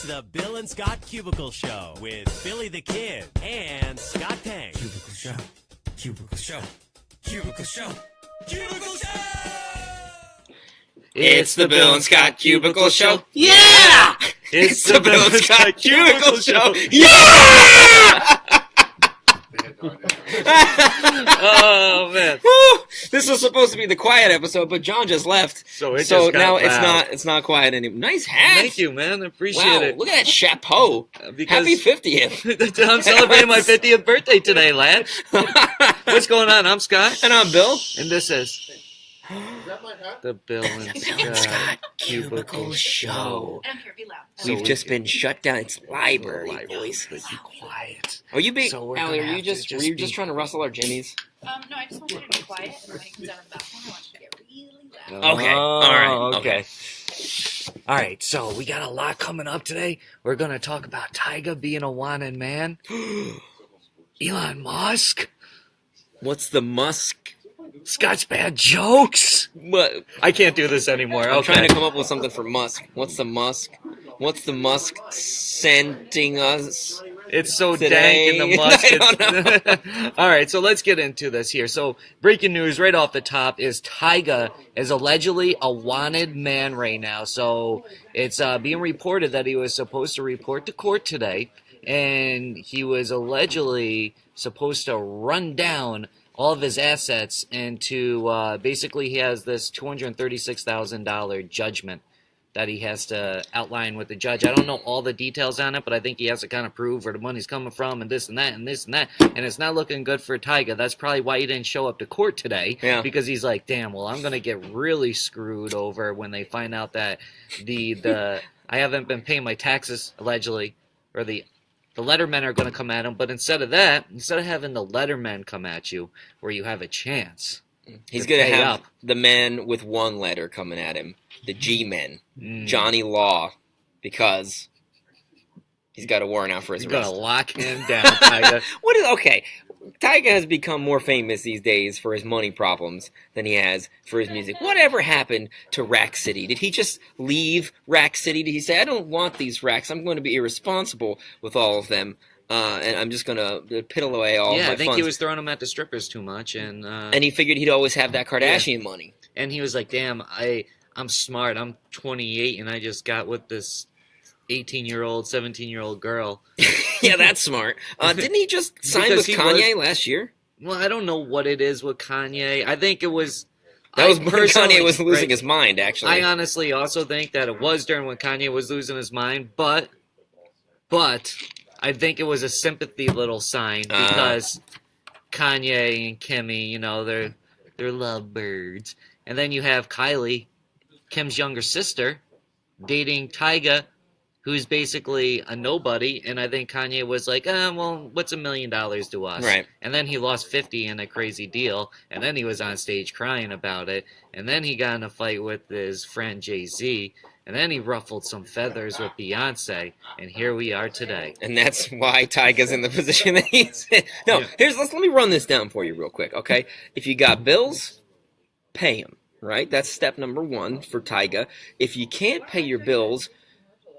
the Bill and Scott Cubicle Show with Billy the Kid and Scott Tang. Cubicle Show. Cubicle Show. Cubicle Show. Cubicle Show! It's the Bill and Scott Cubicle Show. Yeah! It's the Bill and Scott Cubicle Show. Yeah! Oh man! Woo! This was supposed to be the quiet episode, but John just left. So now it's not quiet anymore. Nice hat. Thank you, man. I appreciate it. Look at that chapeau. Happy 50th. I'm celebrating my 50th birthday today, lad. What's going on? I'm Scott. And I'm Bill. And this is the Bill and Scott Cubicle Show. I don't care if you're loud. We've just been shut down. It's library voice. But be quiet. Are you being? So Allie, were you just trying to rustle our jimmies? No, I just want you to be quiet, and when he comes out of the bathroom, I want you to get really loud. Okay. All right. Okay. All right. So we got a lot coming up today. We're gonna talk about Tyga being a wanted man. Elon Musk. What's the Musk? Scott's bad jokes. What? I can't do this anymore. I'm trying to come up with something for Musk. What's the Musk? What's the Musk sending us? It's so today? dank in the Musk. I don't know. All right, so let's get into this here. So breaking news right off the top is Tyga is allegedly a wanted man right now. So it's being reported that he was supposed to report to court today, and he was allegedly supposed to run down all of his assets, and to basically he has this $236,000 judgment that he has to outline with the judge. I don't know all the details on it, but I think he has to kind of prove where the money's coming from and this and that and this and that. And it's not looking good for Tyga. That's probably why he didn't show up to court today. Yeah. Because he's like, damn, well, I'm going to get really screwed over when they find out that the I haven't been paying my taxes, allegedly, or the lettermen are going to come at him. But instead of that, instead of having the lettermen come at you where you have a chance, he's going to have the man with one letter coming at him, the G-men, Johnny Law, because he's got a warrant out for his arrest. You're going to lock him down, Tyga. Okay, Tyga has become more famous these days for his money problems than he has for his music. Whatever happened to Rack City? Did he just leave Rack City? Did he say, I don't want these racks, I'm going to be irresponsible with all of them, and I'm just going to piddle away all of my funds? Yeah, I think he was throwing them at the strippers too much. And he figured he'd always have that Kardashian money. And he was like, damn, I'm smart. I'm 28, and I just got with this 18-year-old, 17-year-old girl. Yeah, that's smart. Didn't he just sign with Kanye last year? Well, I don't know what it is with Kanye. I think it was... That was when Kanye was losing his mind, actually. I honestly also think that it was during when Kanye was losing his mind, but I think it was a sympathy little sign because Kanye and Kimmy, you know, they're lovebirds. And then you have Kylie, Kim's younger sister, dating Tyga, who's basically a nobody, and I think Kanye was like, well, what's $1 million to us? Right. And then he lost 50 in a crazy deal, and then he was on stage crying about it, and then he got in a fight with his friend Jay-Z, and then he ruffled some feathers with Beyonce, and here we are today. And that's why Tyga's in the position that he's in. No, let me run this down for you real quick, okay? If you got bills, pay them, right? That's step number one for Tyga. If you can't pay your bills,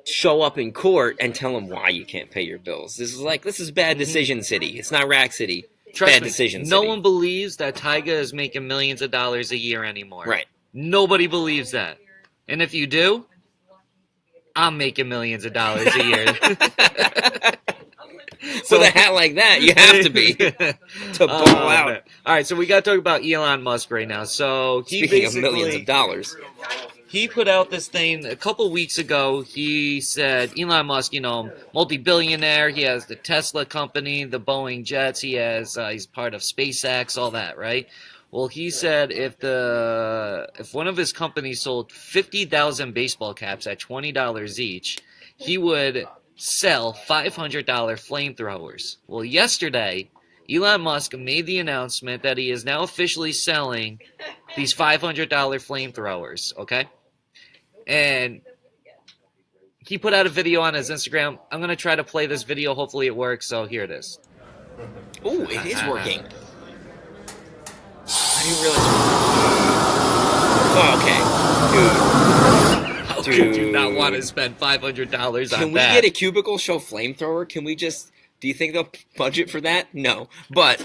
show up in court and tell them why you can't pay your bills. This is bad decision city. It's not Rack City. Bad decision city. No one believes that Tyga is making millions of dollars a year anymore. Right. Nobody believes that. And if you do, I'm making millions of dollars a year. So with a hat like that, you have to be to ball out. Man. All right, so we got to talk about Elon Musk right now. So speaking of millions of dollars, he put out this thing a couple weeks ago. He said, Elon Musk, you know, multi-billionaire. He has the Tesla company, the Boeing jets. He has he's part of SpaceX, all that, right? Well, he said if one of his companies sold 50,000 baseball caps at $20 each, he would sell $500 flamethrowers. Well, yesterday, Elon Musk made the announcement that he is now officially selling these $500 flamethrowers, okay? And he put out a video on his Instagram. I'm going to try to play this video. Hopefully it works, so here it is. Oh, it is working. I didn't realize. Oh, okay. Good. How could you not want to spend $500 on that? Can we get a Cubicle Show flamethrower? Can we just... Do you think they'll budget for that? No. But...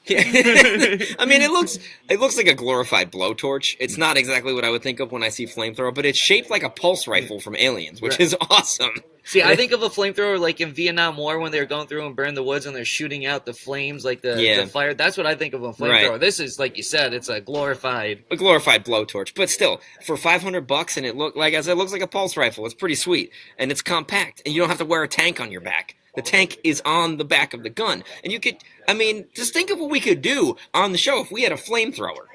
I mean, it looks like a glorified blowtorch. It's not exactly what I would think of when I see flamethrower, but it's shaped like a pulse rifle from Aliens, which is awesome. See, I think of a flamethrower like in Vietnam War when they were going through and burning the woods and they're shooting out the flames, like the fire. That's what I think of a flamethrower. Right. This is, like you said, it's a glorified blowtorch. But still, for $500, and it looks like a pulse rifle. It's pretty sweet, and it's compact, and you don't have to wear a tank on your back. The tank is on the back of the gun, and you could. I mean, just think of what we could do on the show if we had a flamethrower.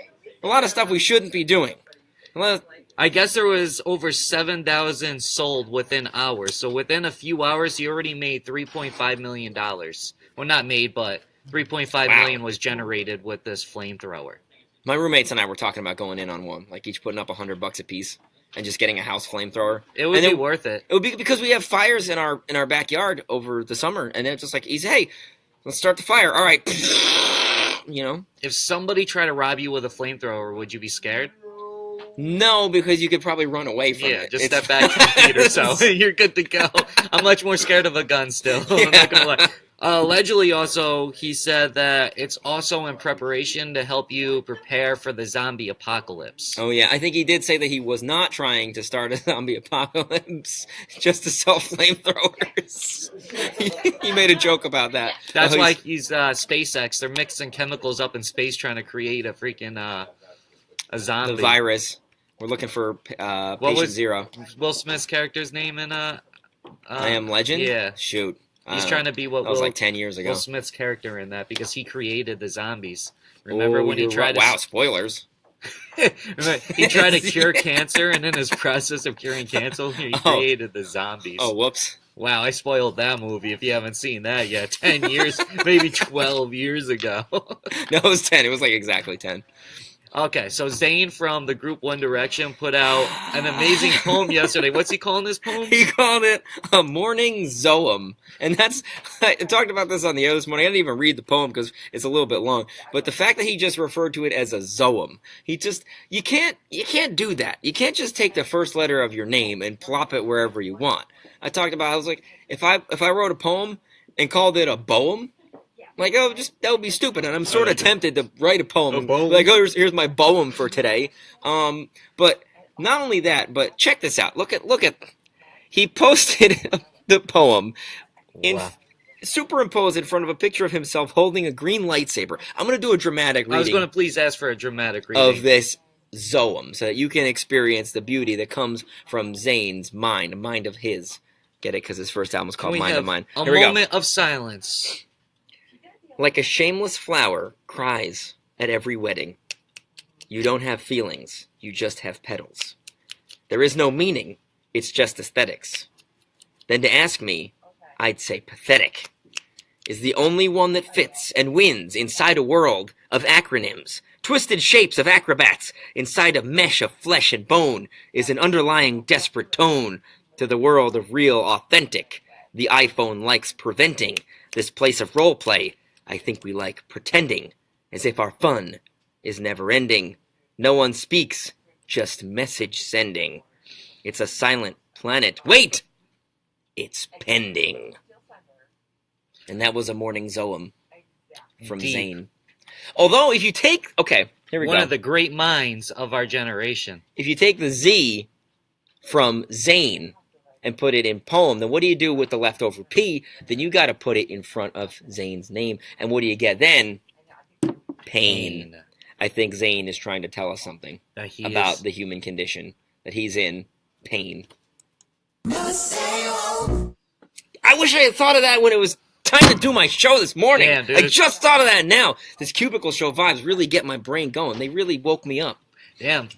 A lot of stuff we shouldn't be doing. I guess there was over 7,000 sold within hours. So within a few hours, he already made $3.5 million. Well, not made, but $3.5 million was generated with this flamethrower. My roommates and I were talking about going in on one, like each putting up $100 a piece and just getting a house flamethrower. It would be worth it. It would be because we have fires in our backyard over the summer, and it's just like, hey, let's start the fire. All right, you know. If somebody tried to rob you with a flamethrower, would you be scared? No, because you could probably run away from it. Yeah, just step back 10 feet or so. You're good to go. I'm much more scared of a gun still. I'm not gonna lie. Allegedly, also, he said that it's also in preparation to help you prepare for the zombie apocalypse. Oh, yeah. I think he did say that he was not trying to start a zombie apocalypse just to sell flamethrowers. He made a joke about that. That's why he's SpaceX. They're mixing chemicals up in space trying to create a freaking a zombie. The virus. We're looking for Patient Zero. Will Smith's character's name in I Am Legend? Yeah. Shoot. He's trying to be what that was like 10 years ago. Will Smith's character in that because he created the zombies. Remember when he tried to... Wow, spoilers. He tried to cure cancer, and in his process of curing cancer, he created the zombies. Oh, whoops. Wow, I spoiled that movie if you haven't seen that yet. 10 years, maybe 12 years ago. No, it was 10. It was like exactly 10. Okay, so Zayn from the group One Direction put out an amazing poem yesterday. What's he calling this poem? He called it a morning zoem. And I talked about this on the air this morning. I didn't even read the poem because it's a little bit long. But the fact that he just referred to it as a zoem, you can't do that. You can't just take the first letter of your name and plop it wherever you want. I was like, if I wrote a poem and called it a boem, like, that would be stupid, and I'm sort of tempted to write a poem. Like, here's my poem for today. But not only that, but check this out. Look at. He posted the poem superimposed in front of a picture of himself holding a green lightsaber. I'm going to do a dramatic reading. I was going to please ask for a dramatic reading of this zoem, so that you can experience the beauty that comes from Zayn's mind, a mind of his. Get it? Because his first album was called Mind of Mine. A moment of silence. Like a shameless flower cries at every wedding. You don't have feelings, you just have petals. There is no meaning, it's just aesthetics. Then to ask me, I'd say pathetic is the only one that fits and wins inside a world of acronyms. Twisted shapes of acrobats inside a mesh of flesh and bone is an underlying desperate tone to the world of real authentic. The iPhone likes preventing this place of role play. I think we like pretending, as if our fun is never ending. No one speaks, just message sending. It's a silent planet. Wait! It's pending. And that was a morning zoem from Zayn. Although, if you take... Okay, here we go. One of the great minds of our generation. If you take the Z from Zayn and put it in poem, then what do you do with the leftover P? Then you got to put it in front of Zayn's name. And what do you get then? Pain. I think Zayn is trying to tell us something about the human condition, that he's in pain. I wish I had thought of that when it was time to do my show this morning. Damn, dude. I just thought of that now. This Cubicle Show vibes really get my brain going. They really woke me up. Damn.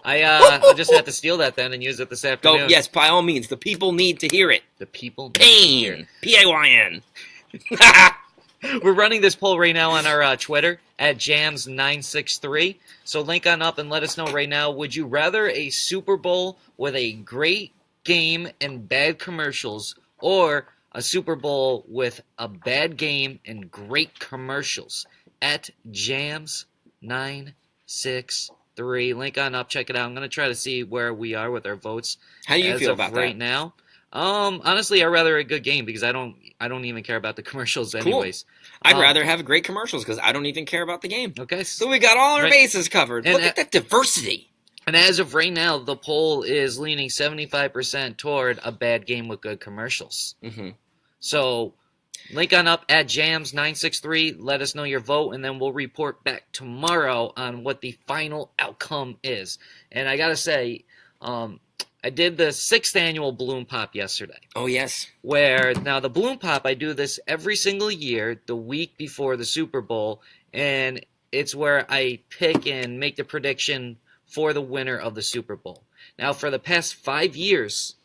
I just had to steal that then and use it this afternoon. Go, yes, by all means. The people need to hear it. The people need to hear Pain. P-A-Y-N. We're running this poll right now on our Twitter at Jams963. So link on up and let us know right now. Would you rather a Super Bowl with a great game and bad commercials, or a Super Bowl with a bad game and great commercials? At Jams963. 3. Link on up. Check it out. I'm going to try to see where we are with our votes. How do you as feel of about right that? now? Honestly, I'd rather a good game because I don't even care about the commercials anyways. I'd rather have great commercials because I don't even care about the game. Okay. So we got all our Right. bases covered. And Look at that diversity. And as of right now, the poll is leaning 75% toward a bad game with good commercials. Mm-hmm. So, link on up at Jams963. Let us know your vote, and then we'll report back tomorrow on what the final outcome is. And I gotta say, I did the 6th annual Balloon Pop yesterday. Oh, yes. Where now the Balloon Pop, I do this every single year, the week before the Super Bowl, and it's where I pick and make the prediction for the winner of the Super Bowl. Now, for the past 5 years,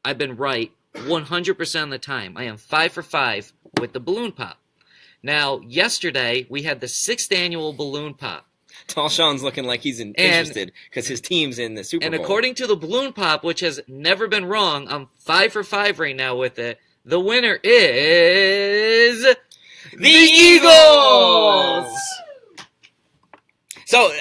I've been right 100% of the time. I am 5 for 5 with the Balloon Pop. Now, yesterday, we had the 6th annual Balloon Pop. Tall Sean's looking like he's interested because his team's in the Super Bowl. And according to the Balloon Pop, which has never been wrong, I'm 5 for 5 right now with it. The winner is the Eagles! So,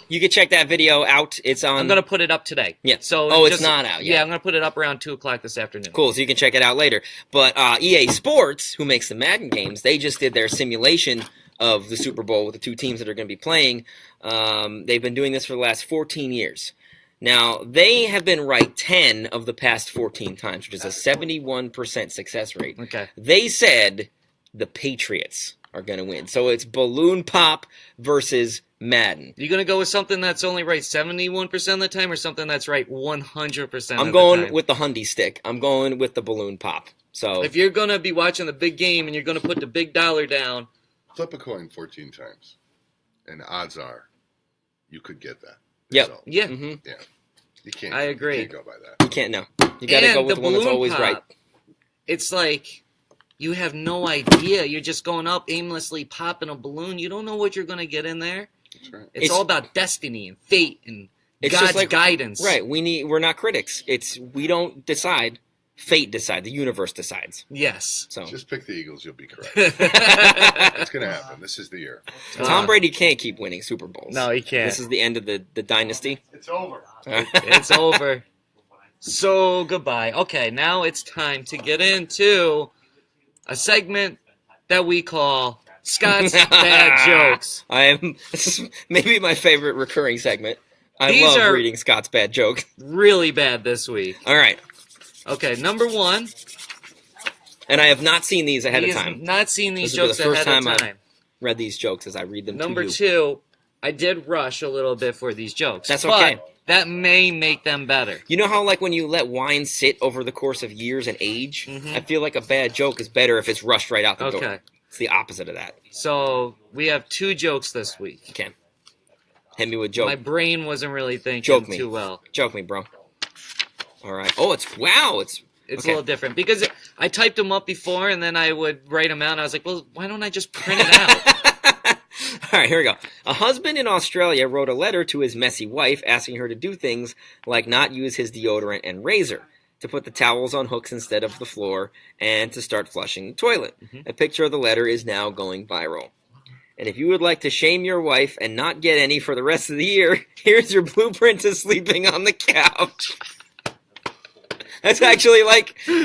you can check that video out. It's on... I'm going to put it up today. Yeah. So it's not out yet. Yeah, I'm going to put it up around 2 o'clock this afternoon. Cool, so you can check it out later. But EA Sports, who makes the Madden games, they just did their simulation of the Super Bowl with the 2 teams that are going to be playing. They've been doing this for the last 14 years. Now, they have been right 10 of the past 14 times, which is a 71% success rate. Okay. They said the Patriots are going to win. So it's Balloon Pop versus Madden. You going to go with something that's only right 71% of the time or something that's right 100% I'm of going the time? with the Hundy stick. I'm going with the Balloon Pop. So If you're going to be watching the big game and you're going to put the big dollar down, Flip a coin 14 times, and odds are you could get that. Yep. result. yeah. hmm Yeah. You can't. I agree. You can't go by that. you can't know. You got to And go with the one that's Balloon always Pop, right. It's like you have no idea. You're just going up aimlessly popping a balloon. You don't know what you're going to get in there. That's right. It's It's- all about destiny and fate and It's God's just like guidance. Right. We're not critics. We don't decide. Fate decides. The universe decides. Yes. So Just pick the Eagles. You'll be correct. It's going to happen. This is the year. Tom Brady can't keep winning Super Bowls. No, he can't. This is the end of the dynasty. It's over. It's over. So goodbye. Okay, now it's time to get into a segment that we call Scott's Bad Jokes. This is maybe my favorite recurring segment. I These love are- reading Scott's bad joke. Really bad this week. All right. Okay, number 1. And I have not seen these ahead He of has time. not seen these This will be jokes the first ahead of time I've time. Read these jokes as I read them Number to you. 2, I did rush a little bit for these jokes. That's but okay. that may make them better. You know how, like, when you let wine sit over the course of years and age? Mhm. I feel like a bad joke is better if it's rushed right out the door. Okay. It's the opposite of that. So, we have 2 jokes this week. Okay. Hit me with joke. My brain wasn't really thinking Joke me. too well. Joke me, bro. All right. Oh, wow. It's It's okay. a little different because I typed them up before and then I would write them out and I was like, well, why don't I just print it out? All right, here we go. A husband in Australia wrote a letter to his messy wife asking her to do things like not use his deodorant and razor, to put the towels on hooks instead of the floor, and to start flushing the toilet. A picture of the letter is now going viral. And if you would like to shame your wife and not get any for the rest of the year, here's your blueprint to sleeping on the couch. That's actually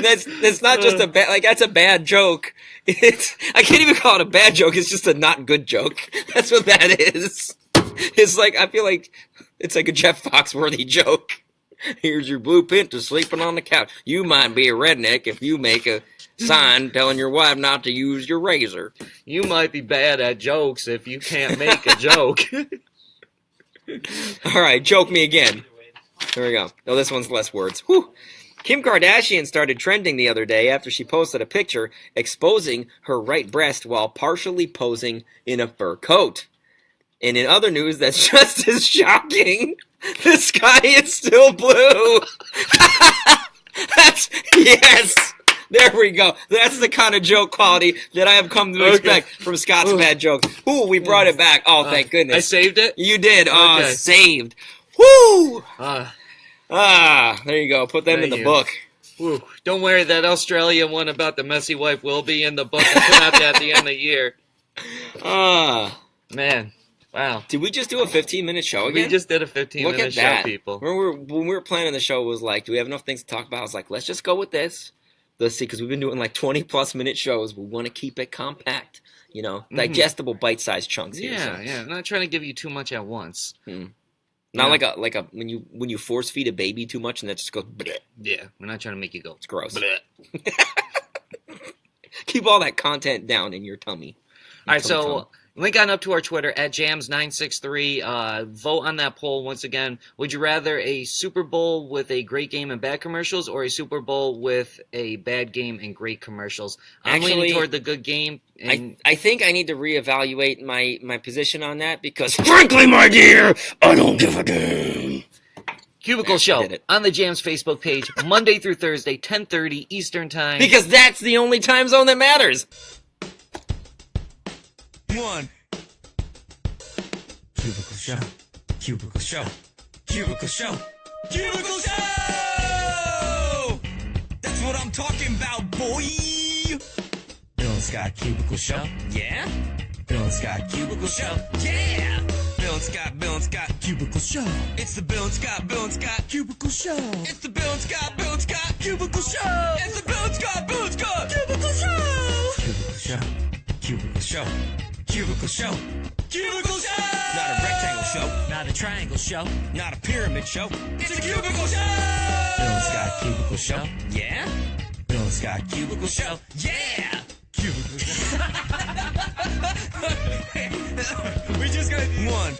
that's not just a bad, that's a bad joke. I can't even call it a bad joke. It's just a not good joke. That's what that is. It's like, I feel like it's like a Jeff Foxworthy joke. Here's your blueprint to sleeping on the couch. You might be a redneck if you make a sign telling your wife not to use your razor. You might be bad at jokes if you can't make a joke. All right, joke me again. Here we go. Oh, this one's less words. Whew. Kim Kardashian started trending the other day after she posted a picture exposing her right breast while partially posing in a fur coat. And in other news that's just as shocking, the sky is still blue. Yes! There we go. That's the kind of joke quality that I have come to expect from Scott's Bad Jokes. Ooh, we brought it back. Oh, thank goodness. I saved it? You did. Oh, Okay. saved. Woo! Uh, There you go. Put them in Thank the you. book. whew. Don't worry, that Australian one about the messy wife will be in the book. I'll put out at the end of the year. Ah. Man. Wow. Did we just do a 15-minute show again? We just did a 15-minute Look at show, that. people. When we were planning the show, it was like, do we have enough things to talk about? I was like, let's just go with this. Let's see, because we've been doing like 20-plus minute shows. We want to keep it compact, digestible, bite-sized chunks here. Yeah, So. yeah. I'm not trying to give you too much at once. Not like a when you force feed a baby too much and that just goes. Bleh. Yeah, we're not trying to make you go. It's gross. Bleh. Keep all that content down in your tummy. All right, so link on up to our Twitter at Jams963. Vote on that poll once again. Would you rather a Super Bowl with a great game and bad commercials, or a Super Bowl with a bad game and great commercials? I'm leaning toward the good game. And I think I need to reevaluate my position on that because, frankly, my dear, I don't give a damn. Cubicle Show on the Jams Facebook page, Monday through Thursday, 10:30 Eastern Time. Because that's the only time zone that matters. One. Cubicle Show. Cubicle Show. Cubicle Show. Cubicle Show! That's what I'm talking about, boy! Bill and Scott Cubicle Show. Yeah? Bill and Scott Cubicle Show. Yeah! Bill and Scott Cubicle Show. It's the Bill and Scott Cubicle Show. It's the Bill and Scott Cubicle Show. It's the Bill and Scott Cubicle Show. Cubicle Show. Cubicle Show. Cubicle Show. Cubicle Show! Not a rectangle show. Not a triangle show. Not a pyramid show. It's a cubicle show! Bill and Scott Cubicle Show. Yeah? Bill and Scott Cubicle Show. Yeah! Cubicle Show. We're just gonna... One.